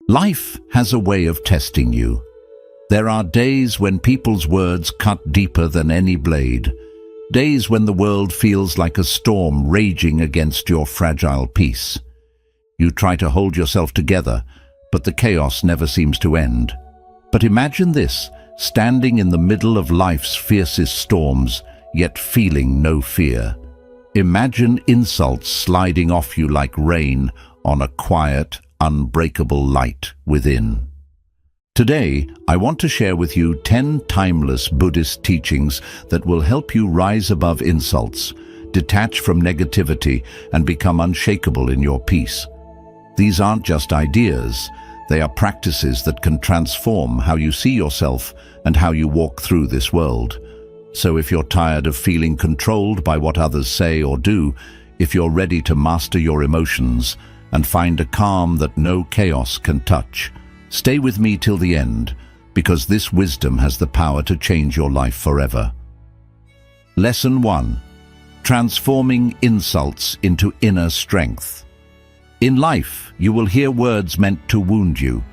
Life has a way of testing you. There are days when people's words cut deeper than any blade, days when the world feels like a storm raging against your fragile peace. You try to hold yourself together, but the chaos never seems to end. But imagine this, standing in the middle of life's fiercest storms, yet feeling no fear. Imagine insults sliding off you like rain on a quiet, unbreakable light within. Today, I want to share with you 10 timeless Buddhist teachings that will help you rise above insults, detach from negativity, and become unshakable in your peace. These aren't just ideas, they are practices that can transform how you see yourself and how you walk through this world. So if you're tired of feeling controlled by what others say or do, if you're ready to master your emotions and find a calm that no chaos can touch, stay with me till the end, because this wisdom has the power to change your life forever. Lesson 1. Transforming insults into inner strength. In life, you will hear words meant to wound you.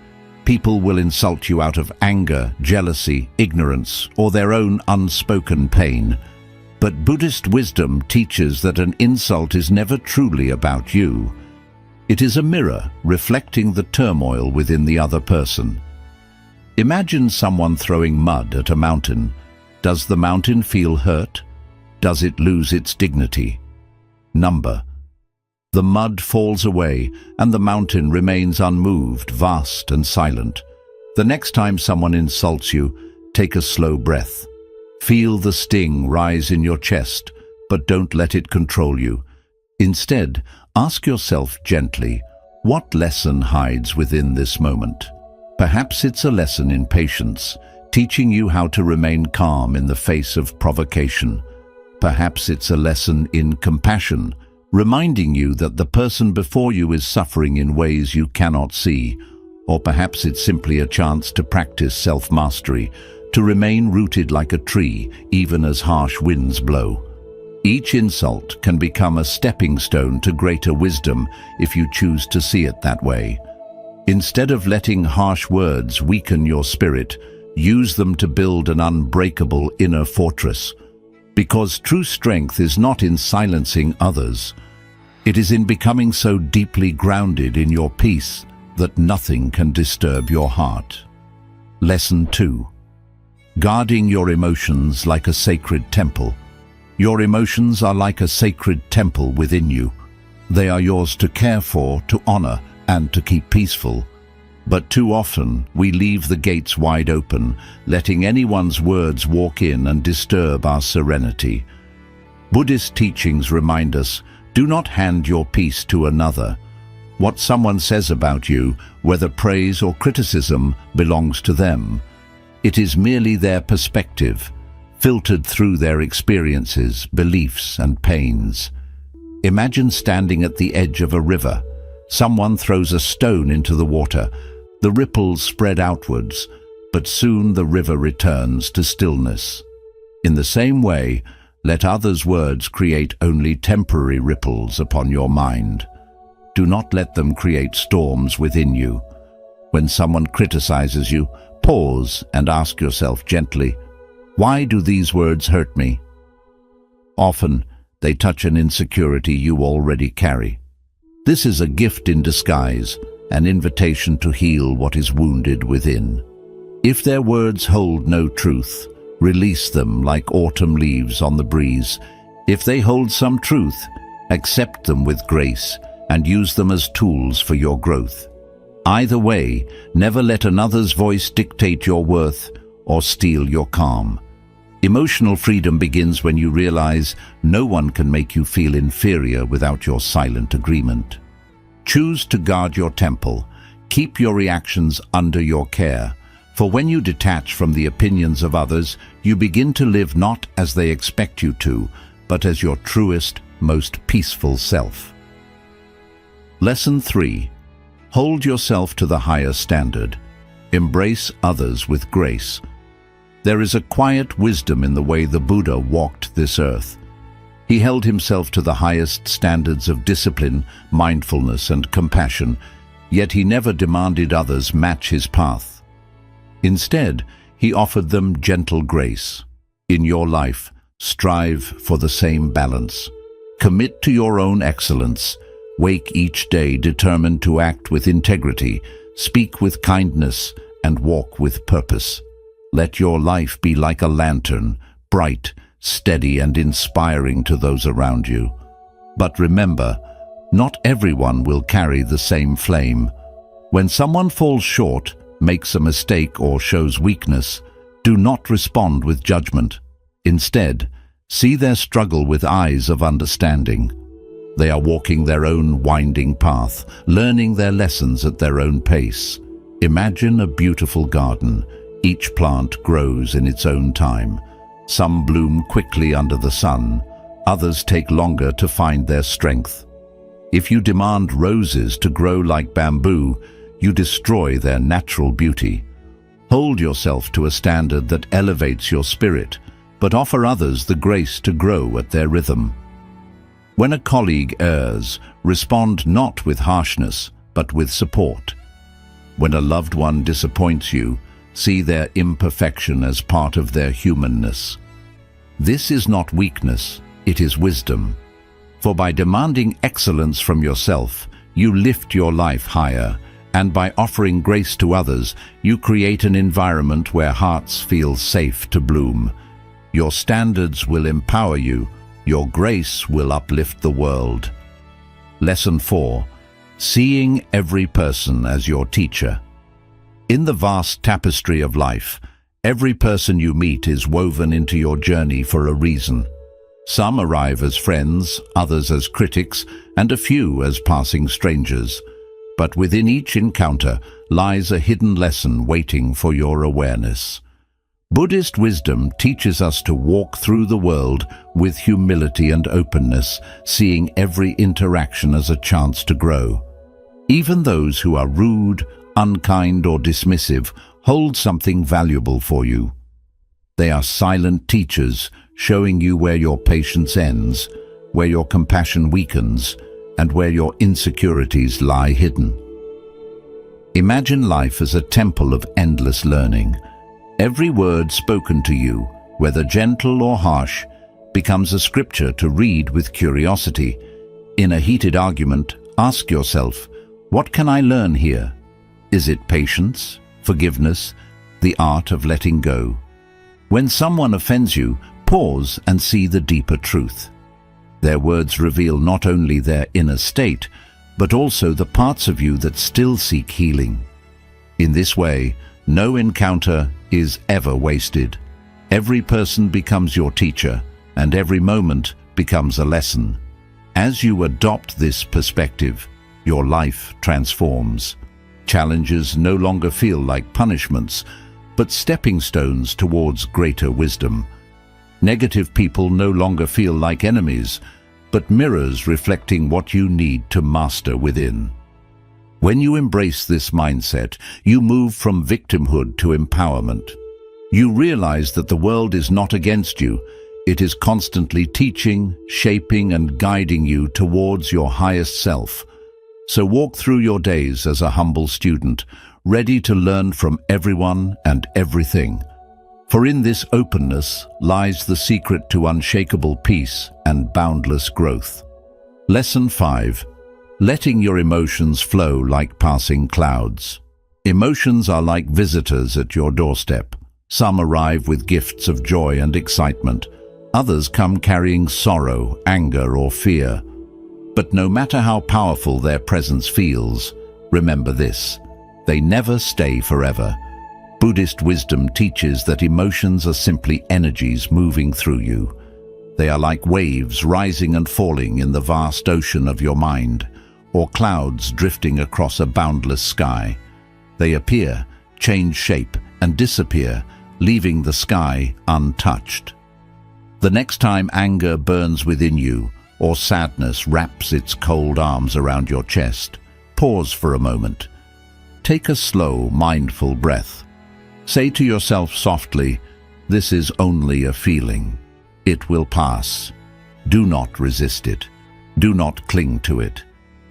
People will insult you out of anger, jealousy, ignorance, or their own unspoken pain. But Buddhist wisdom teaches that an insult is never truly about you. It is a mirror reflecting the turmoil within the other person. Imagine someone throwing mud at a mountain. Does the mountain feel hurt? Does it lose its dignity? The mud falls away and the mountain remains unmoved, vast and silent. The next time someone insults you, take a slow breath. Feel the sting rise in your chest, but don't let it control you. Instead, ask yourself gently, what lesson hides within this moment? Perhaps it's a lesson in patience, teaching you how to remain calm in the face of provocation. Perhaps it's a lesson in compassion, reminding you that the person before you is suffering in ways you cannot see. Or perhaps it's simply a chance to practice self-mastery, to remain rooted like a tree, even as harsh winds blow. Each insult can become a stepping stone to greater wisdom if you choose to see it that way. Instead of letting harsh words weaken your spirit, use them to build an unbreakable inner fortress. Because true strength is not in silencing others. It is in becoming so deeply grounded in your peace that nothing can disturb your heart. Lesson 2. Guarding your emotions like a sacred temple. Your emotions are like a sacred temple within you. They are yours to care for, to honor, and to keep peaceful. But too often, we leave the gates wide open, letting anyone's words walk in and disturb our serenity. Buddhist teachings remind us, do not hand your peace to another. What someone says about you, whether praise or criticism, belongs to them. It is merely their perspective, filtered through their experiences, beliefs, and pains. Imagine standing at the edge of a river. Someone throws a stone into the water. The ripples spread outwards, but soon the river returns to stillness. In the same way, let others' words create only temporary ripples upon your mind. Do not let them create storms within you. When someone criticizes you, pause and ask yourself gently, why do these words hurt me? Often, they touch an insecurity you already carry. This is a gift in disguise, an invitation to heal what is wounded within. If their words hold no truth, release them like autumn leaves on the breeze. If they hold some truth, accept them with grace and use them as tools for your growth. Either way, never let another's voice dictate your worth or steal your calm. Emotional freedom begins when you realize no one can make you feel inferior without your silent agreement. Choose to guard your temple. Keep your reactions under your care. For when you detach from the opinions of others, you begin to live not as they expect you to, but as your truest, most peaceful self. Lesson 3. Hold yourself to the higher standard. Embrace others with grace. There is a quiet wisdom in the way the Buddha walked this earth. He held himself to the highest standards of discipline, mindfulness, and compassion, Yet he never demanded others match his path. Instead, he offered them gentle grace. In your life, strive for the same balance. Commit to your own excellence. Wake each day determined to act with integrity, speak with kindness, and walk with purpose. Let your life be like a lantern, bright, steady, and inspiring to those around you. But remember, not everyone will carry the same flame. When someone falls short, makes a mistake, or shows weakness, do not respond with judgment. Instead, see their struggle with eyes of understanding. They are walking their own winding path, learning their lessons at their own pace. Imagine a beautiful garden. Each plant grows in its own time. Some bloom quickly under the sun, others take longer to find their strength. If you demand roses to grow like bamboo, you destroy their natural beauty. Hold yourself to a standard that elevates your spirit, but offer others the grace to grow at their rhythm. When a colleague errs, respond not with harshness, but with support. When a loved one disappoints you, see their imperfection as part of their humanness. This is not weakness, it is wisdom. For by demanding excellence from yourself, you lift your life higher, and by offering grace to others, you create an environment where hearts feel safe to bloom. Your standards will empower you, your grace will uplift the world. Lesson 4. Seeing every person as your teacher. In the vast tapestry of life, every person you meet is woven into your journey for a reason. Some arrive as friends, others as critics, and a few as passing strangers. But within each encounter lies a hidden lesson waiting for your awareness. Buddhist wisdom teaches us to walk through the world with humility and openness, seeing every interaction as a chance to grow. Even those who are rude, unkind, or dismissive hold something valuable for you. They are silent teachers, showing you where your patience ends, where your compassion weakens, and where your insecurities lie hidden. Imagine life as a temple of endless learning. Every word spoken to you, whether gentle or harsh, becomes a scripture to read with curiosity. In a heated argument, ask yourself, what can I learn here? Is it patience, forgiveness, the art of letting go? When someone offends you, pause and see the deeper truth. Their words reveal not only their inner state, but also the parts of you that still seek healing. In this way, no encounter is ever wasted. Every person becomes your teacher, and every moment becomes a lesson. As you adopt this perspective, your life transforms. Challenges no longer feel like punishments, but stepping stones towards greater wisdom. Negative people no longer feel like enemies, but mirrors reflecting what you need to master within. When you embrace this mindset, you move from victimhood to empowerment. You realize that the world is not against you. It is constantly teaching, shaping, and guiding you towards your highest self. So walk through your days as a humble student, ready to learn from everyone and everything. For in this openness lies the secret to unshakable peace and boundless growth. Lesson 5. Letting your emotions flow like passing clouds. Emotions are like visitors at your doorstep. Some arrive with gifts of joy and excitement. Others come carrying sorrow, anger, or fear. But no matter how powerful their presence feels, remember this: they never stay forever. Buddhist wisdom teaches that emotions are simply energies moving through you. They are like waves rising and falling in the vast ocean of your mind, or clouds drifting across a boundless sky. They appear, change shape, and disappear, leaving the sky untouched. The next time anger burns within you, or sadness wraps its cold arms around your chest, pause for a moment. Take a slow, mindful breath. Say to yourself softly, "This is only a feeling. It will pass." Do not resist it. Do not cling to it.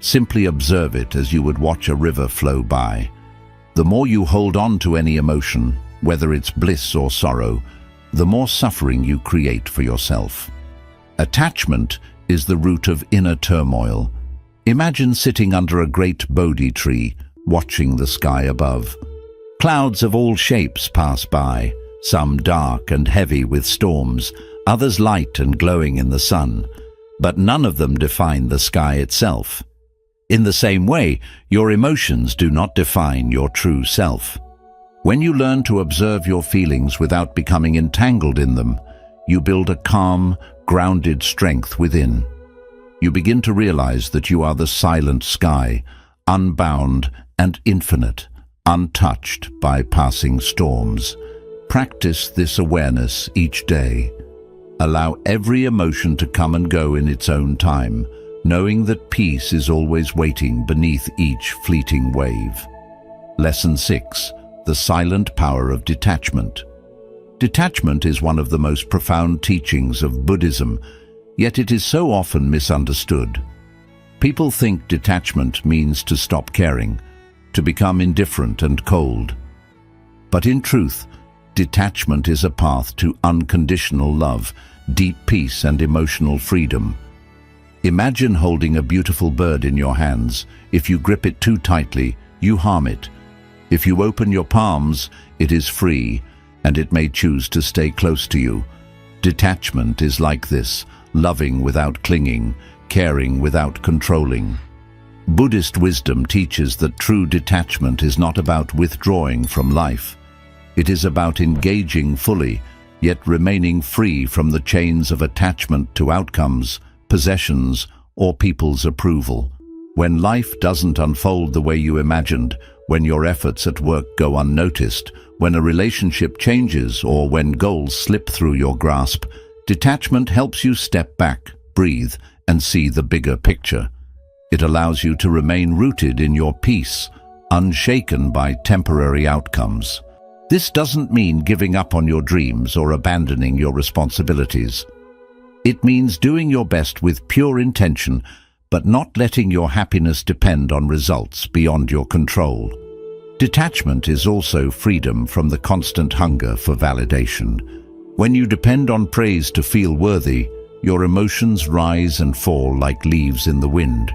Simply observe it as you would watch a river flow by. The more you hold on to any emotion, whether it's bliss or sorrow, the more suffering you create for yourself. Attachment is the root of inner turmoil. Imagine sitting under a great Bodhi tree, watching the sky above. Clouds of all shapes pass by, some dark and heavy with storms, others light and glowing in the sun, but none of them define the sky itself. In the same way, your emotions do not define your true self. When you learn to observe your feelings without becoming entangled in them, you build a calm, grounded strength within. You begin to realize that you are the silent sky, unbound and infinite, untouched by passing storms. Practice this awareness each day. Allow every emotion to come and go in its own time, knowing that peace is always waiting beneath each fleeting wave. Lesson 6. The silent power of detachment. Detachment is one of the most profound teachings of Buddhism, yet it is so often misunderstood. People think detachment means to stop caring, to become indifferent and cold. But in truth, detachment is a path to unconditional love, deep peace and emotional freedom. Imagine holding a beautiful bird in your hands. If you grip it too tightly, you harm it. If you open your palms, it is free, and it may choose to stay close to you. Detachment is like this, loving without clinging, caring without controlling. Buddhist wisdom teaches that true detachment is not about withdrawing from life. It is about engaging fully, yet remaining free from the chains of attachment to outcomes, possessions, or people's approval. When life doesn't unfold the way you imagined, when your efforts at work go unnoticed, when a relationship changes, or when goals slip through your grasp, detachment helps you step back, breathe, and see the bigger picture. It allows you to remain rooted in your peace, unshaken by temporary outcomes. This doesn't mean giving up on your dreams or abandoning your responsibilities. It means doing your best with pure intention, but not letting your happiness depend on results beyond your control. Detachment is also freedom from the constant hunger for validation. When you depend on praise to feel worthy, your emotions rise and fall like leaves in the wind.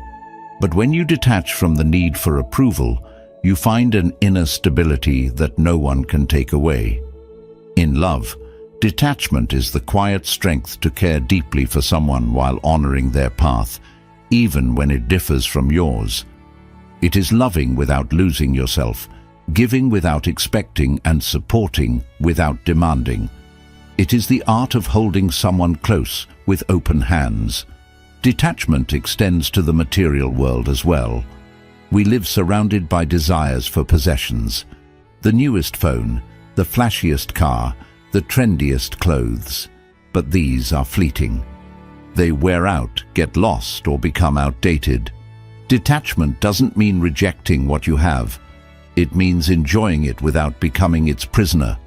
But when you detach from the need for approval, you find an inner stability that no one can take away. In love, detachment is the quiet strength to care deeply for someone while honoring their path, even when it differs from yours. It is loving without losing yourself, giving without expecting, and supporting without demanding. It is the art of holding someone close with open hands. Detachment extends to the material world as well. We live surrounded by desires for possessions. The newest phone, the flashiest car, the trendiest clothes. But these are fleeting. They wear out, get lost, or become outdated. Detachment doesn't mean rejecting what you have. It means enjoying it without becoming its prisoner.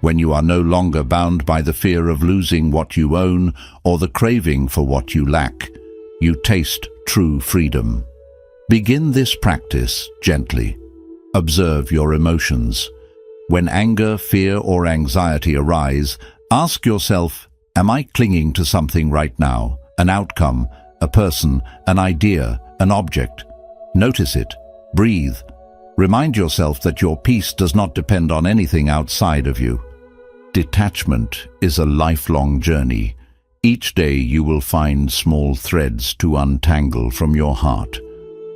When you are no longer bound by the fear of losing what you own or the craving for what you lack, you taste true freedom. Begin this practice gently. Observe your emotions. When anger, fear, or anxiety arise, ask yourself, am I clinging to something right now? An outcome, a person, an idea, an object? Notice it. Breathe. Remind yourself that your peace does not depend on anything outside of you. Detachment is a lifelong journey. Each day you will find small threads to untangle from your heart.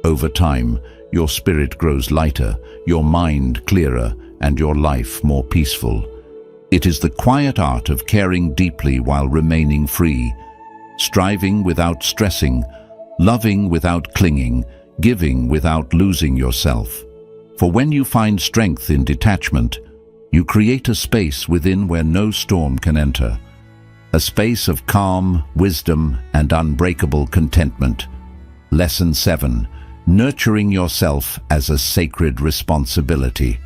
Over time, your spirit grows lighter, your mind clearer, and your life more peaceful. It is the quiet art of caring deeply while remaining free, striving without stressing, loving without clinging, giving without losing yourself. For when you find strength in detachment, you create a space within where no storm can enter, a space of calm, wisdom, and unbreakable contentment. Lesson 7. Nurturing yourself as a sacred responsibility.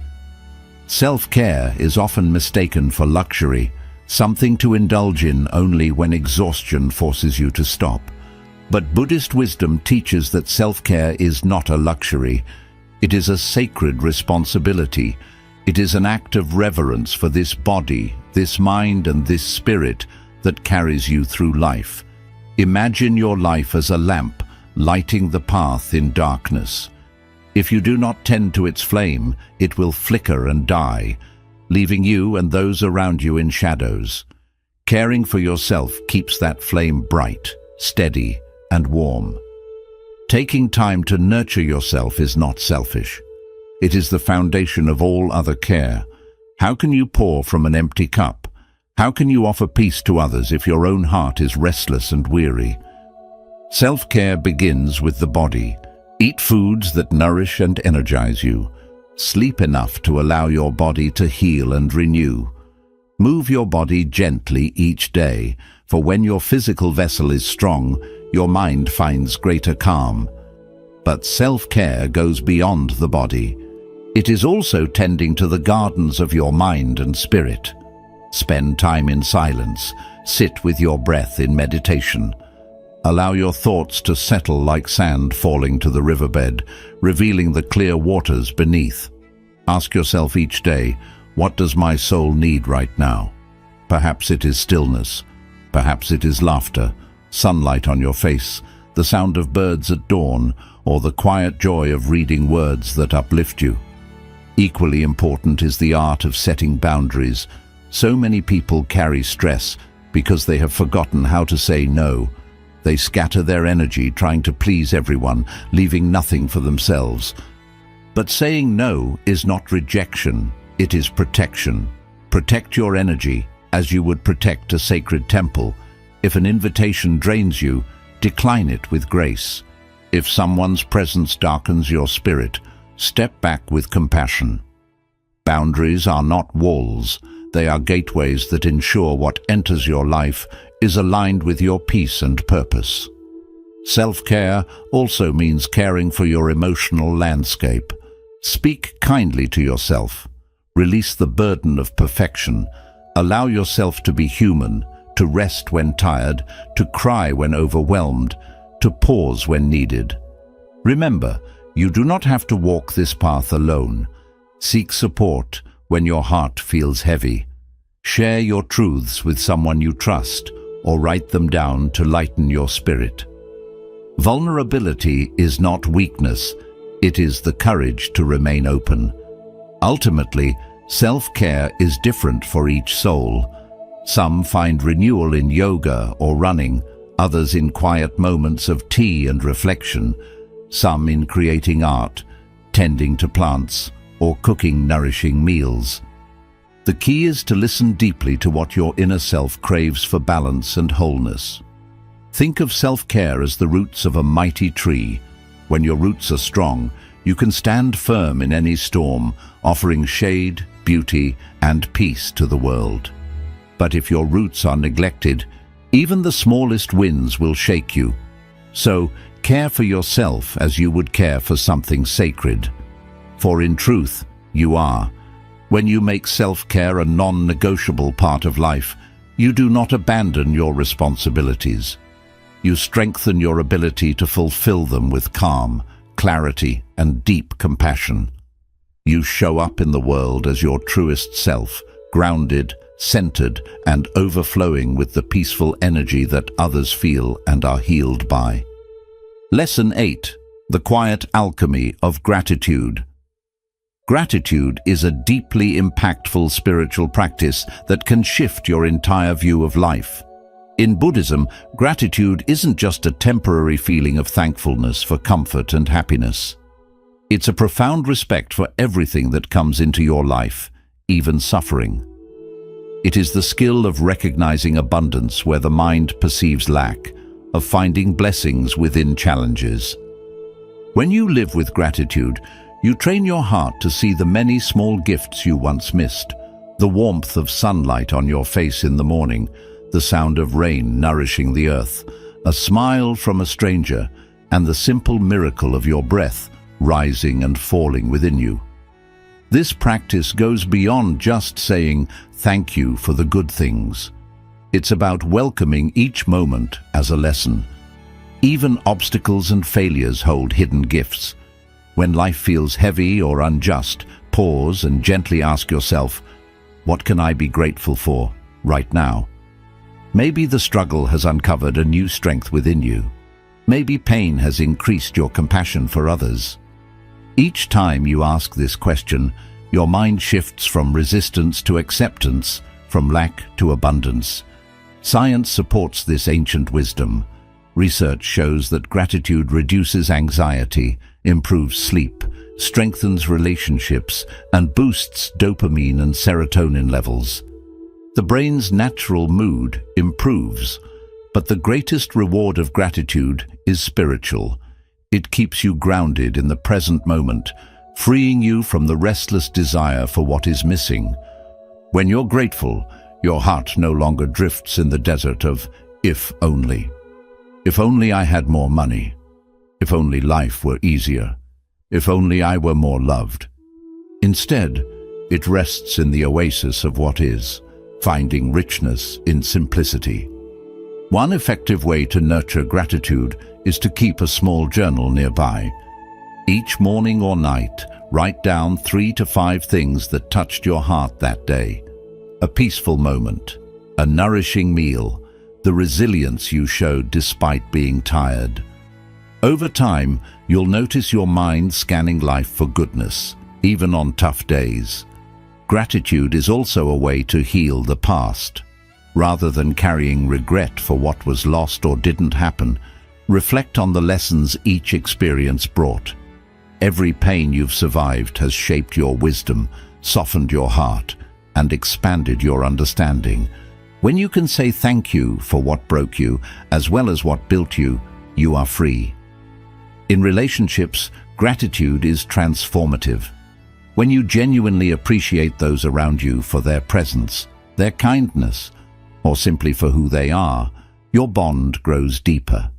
Self-care is often mistaken for luxury, something to indulge in only when exhaustion forces you to stop. But Buddhist wisdom teaches that self-care is not a luxury. It is a sacred responsibility. It is an act of reverence for this body, this mind, and this spirit that carries you through life. Imagine your life as a lamp, lighting the path in darkness. If you do not tend to its flame, it will flicker and die, leaving you and those around you in shadows. Caring for yourself keeps that flame bright, steady, and warm. Taking time to nurture yourself is not selfish. It is the foundation of all other care. How can you pour from an empty cup? How can you offer peace to others if your own heart is restless and weary? Self-care begins with the body. Eat foods that nourish and energize you. Sleep enough to allow your body to heal and renew. Move your body gently each day, for when your physical vessel is strong, your mind finds greater calm. But self-care goes beyond the body. It is also tending to the gardens of your mind and spirit. Spend time in silence. Sit with your breath in meditation. Allow your thoughts to settle like sand falling to the riverbed, revealing the clear waters beneath. Ask yourself each day, what does my soul need right now? Perhaps it is stillness. Perhaps it is laughter, sunlight on your face, the sound of birds at dawn, or the quiet joy of reading words that uplift you. Equally important is the art of setting boundaries. So many people carry stress because they have forgotten how to say no. They scatter their energy trying to please everyone, leaving nothing for themselves. But saying no is not rejection, it is protection. Protect your energy as you would protect a sacred temple. If an invitation drains you, decline it with grace. If someone's presence darkens your spirit, step back with compassion. Boundaries are not walls. They are gateways that ensure what enters your life is aligned with your peace and purpose. Self-care also means caring for your emotional landscape. Speak kindly to yourself. Release the burden of perfection. Allow yourself to be human, to rest when tired, to cry when overwhelmed, to pause when needed. Remember, you do not have to walk this path alone. Seek support when your heart feels heavy. Share your truths with someone you trust, or write them down to lighten your spirit. Vulnerability is not weakness, it is the courage to remain open. Ultimately, self-care is different for each soul. Some find renewal in yoga or running, others in quiet moments of tea and reflection, some in creating art, tending to plants, or cooking nourishing meals. The key is to listen deeply to what your inner self craves for balance and wholeness. Think of self-care as the roots of a mighty tree. When your roots are strong, you can stand firm in any storm, offering shade, beauty, and peace to the world. But if your roots are neglected, even the smallest winds will shake you. So, care for yourself as you would care for something sacred. For in truth, you are. When you make self-care a non-negotiable part of life, you do not abandon your responsibilities. You strengthen your ability to fulfill them with calm, clarity, and deep compassion. You show up in the world as your truest self, grounded, centered, and overflowing with the peaceful energy that others feel and are healed by. Lesson 8. The Quiet Alchemy of Gratitude. Gratitude is a deeply impactful spiritual practice that can shift your entire view of life. In Buddhism, gratitude isn't just a temporary feeling of thankfulness for comfort and happiness. It's a profound respect for everything that comes into your life, even suffering. It is the skill of recognizing abundance where the mind perceives lack, of finding blessings within challenges. When you live with gratitude, you train your heart to see the many small gifts you once missed, the warmth of sunlight on your face in the morning, the sound of rain nourishing the earth, a smile from a stranger, and the simple miracle of your breath rising and falling within you. This practice goes beyond just saying thank you for the good things. It's about welcoming each moment as a lesson. Even obstacles and failures hold hidden gifts. When life feels heavy or unjust, pause and gently ask yourself, what can I be grateful for right now? Maybe the struggle has uncovered a new strength within you. Maybe pain has increased your compassion for others. Each time you ask this question, your mind shifts from resistance to acceptance, from lack to abundance. Science supports this ancient wisdom. Research shows that gratitude reduces anxiety, improves sleep, strengthens relationships, and boosts dopamine and serotonin levels. The brain's natural mood improves, but the greatest reward of gratitude is spiritual. It keeps you grounded in the present moment, freeing you from the restless desire for what is missing. When you're grateful, your heart no longer drifts in the desert of if only. If only I had more money. If only life were easier. If only I were more loved. Instead, it rests in the oasis of what is, finding richness in simplicity. One effective way to nurture gratitude is to keep a small journal nearby. Each morning or night, write down 3 to 5 things that touched your heart that day. A peaceful moment, a nourishing meal, the resilience you showed despite being tired. Over time, you'll notice your mind scanning life for goodness, even on tough days. Gratitude is also a way to heal the past. Rather than carrying regret for what was lost or didn't happen, reflect on the lessons each experience brought. Every pain you've survived has shaped your wisdom, softened your heart, and expanded your understanding. When you can say thank you for what broke you, as well as what built you, you are free. In relationships, gratitude is transformative. When you genuinely appreciate those around you for their presence, their kindness, or simply for who they are, your bond grows deeper.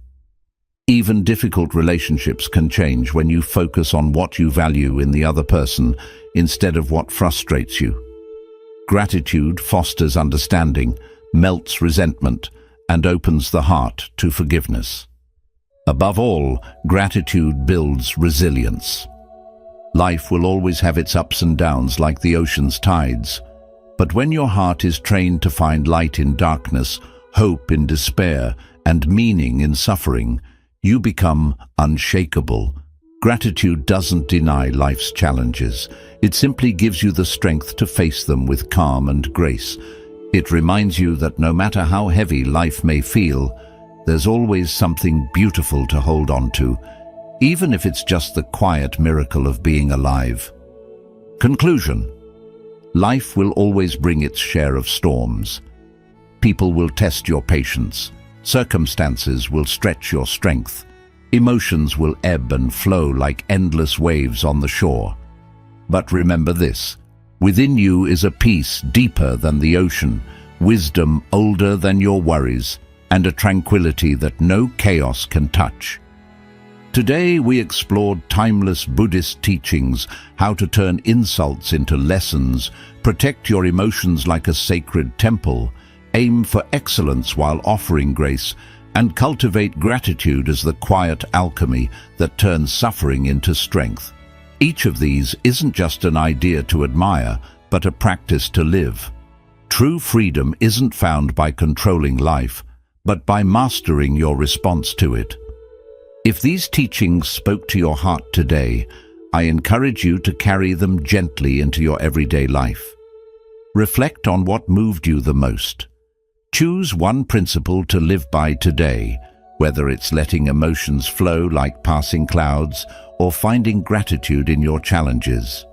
Even difficult relationships can change when you focus on what you value in the other person instead of what frustrates you. Gratitude fosters understanding, melts resentment, and opens the heart to forgiveness. Above all, gratitude builds resilience. Life will always have its ups and downs like the ocean's tides. But when your heart is trained to find light in darkness, hope in despair, and meaning in suffering, you become unshakable. Gratitude doesn't deny life's challenges. It simply gives you the strength to face them with calm and grace. It reminds you that no matter how heavy life may feel, there's always something beautiful to hold on to, even if it's just the quiet miracle of being alive. Conclusion. Life will always bring its share of storms. People will test your patience. Circumstances will stretch your strength. Emotions will ebb and flow like endless waves on the shore. But remember this: within you is a peace deeper than the ocean, wisdom older than your worries, and a tranquility that no chaos can touch. Today we explored timeless Buddhist teachings, how to turn insults into lessons, protect your emotions like a sacred temple, aim for excellence while offering grace, and cultivate gratitude as the quiet alchemy that turns suffering into strength. Each of these isn't just an idea to admire, but a practice to live. True freedom isn't found by controlling life, but by mastering your response to it. If these teachings spoke to your heart today, I encourage you to carry them gently into your everyday life. Reflect on what moved you the most. Choose one principle to live by today, whether it's letting emotions flow like passing clouds or finding gratitude in your challenges.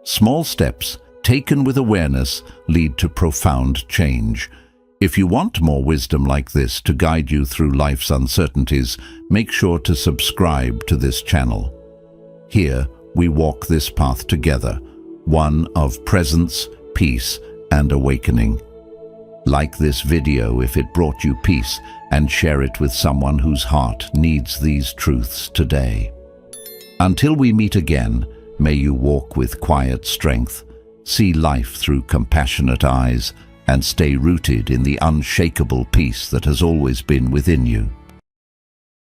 Small steps, taken with awareness, lead to profound change. If you want more wisdom like this to guide you through life's uncertainties, make sure to subscribe to this channel. Here, we walk this path together, one of presence, peace, and awakening. Like this video if it brought you peace, and share it with someone whose heart needs these truths today. Until we meet again, may you walk with quiet strength, see life through compassionate eyes, and stay rooted in the unshakable peace that has always been within you.